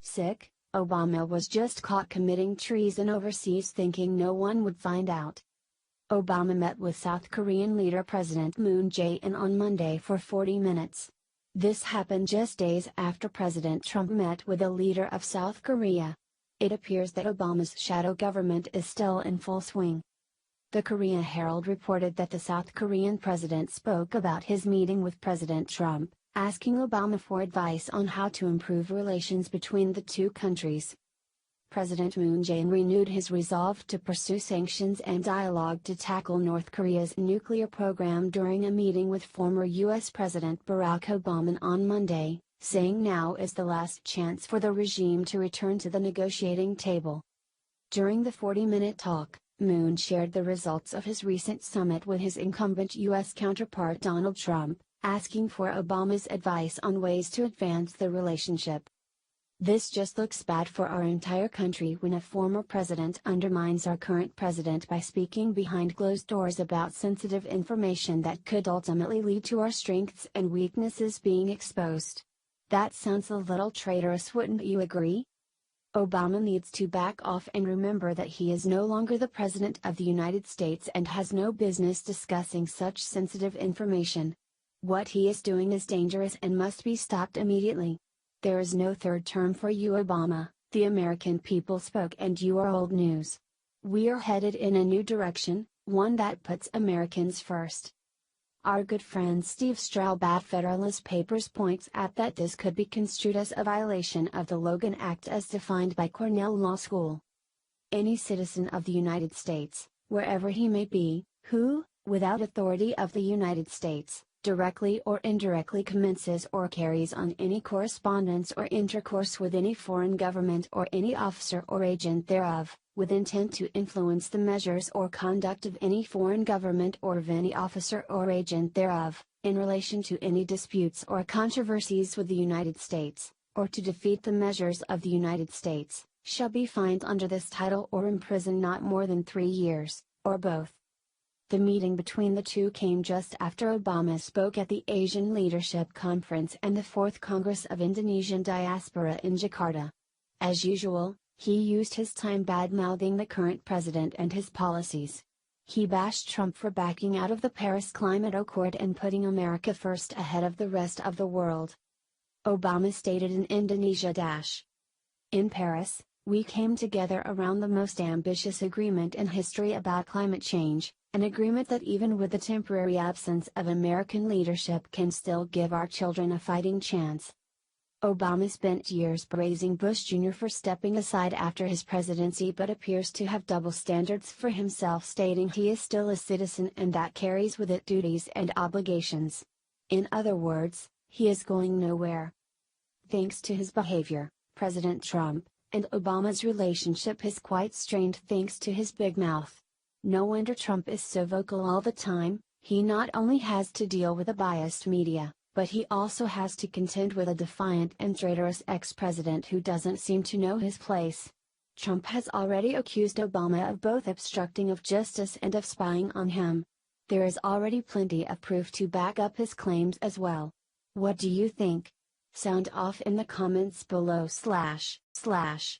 Sick, Obama was just caught committing treason overseas thinking no one would find out. Obama met with South Korean leader President Moon Jae-in on Monday for 40 minutes. This happened just days after President Trump met with the leader of South Korea. It appears that Obama's shadow government is still in full swing. The Korea Herald reported that the South Korean president spoke about his meeting with President Trump, asking Obama for advice on how to improve relations between the two countries. President Moon Jae-in renewed his resolve to pursue sanctions and dialogue to tackle North Korea's nuclear program during a meeting with former U.S. President Barack Obama on Monday, saying now is the last chance for the regime to return to the negotiating table. During the 40-minute talk, Moon shared the results of his recent summit with his incumbent U.S. counterpart Donald Trump, asking for Obama's advice on ways to advance the relationship. This just looks bad for our entire country when a former president undermines our current president by speaking behind closed doors about sensitive information that could ultimately lead to our strengths and weaknesses being exposed. That sounds a little traitorous, wouldn't you agree? Obama needs to back off and remember that he is no longer the President of the United States and has no business discussing such sensitive information. What he is doing is dangerous and must be stopped immediately. There is no third term for you, Obama, the American people spoke, and you are old news. We are headed in a new direction, one that puts Americans first. Our good friend Steve Straub at Federalist Papers points out that this could be construed as a violation of the Logan Act as defined by Cornell Law School. Any citizen of the United States, wherever he may be, who, without authority of the United States, directly or indirectly commences or carries on any correspondence or intercourse with any foreign government or any officer or agent thereof, with intent to influence the measures or conduct of any foreign government or of any officer or agent thereof, in relation to any disputes or controversies with the United States, or to defeat the measures of the United States, shall be fined under this title or imprisoned not more than 3 years, or both. The meeting between the two came just after Obama spoke at the Asian Leadership Conference and the 4th Congress of Indonesian Diaspora in Jakarta. As usual, he used his time bad-mouthing the current president and his policies. He bashed Trump for backing out of the Paris Climate Accord and putting America first ahead of the rest of the world. Obama stated in Indonesia. In Paris, we came together around the most ambitious agreement in history about climate change, an agreement that even with the temporary absence of American leadership can still give our children a fighting chance. Obama spent years praising Bush Jr. for stepping aside after his presidency but appears to have double standards for himself, stating he is still a citizen and that carries with it duties and obligations. In other words, he is going nowhere. Thanks to his behavior, President Trump and Obama's relationship is quite strained thanks to his big mouth. No wonder Trump is so vocal all the time. He not only has to deal with a biased media, but he also has to contend with a defiant and traitorous ex-president who doesn't seem to know his place. Trump has already accused Obama of both obstructing of justice and of spying on him. There is already plenty of proof to back up his claims as well. What do you think? Sound off in the comments below //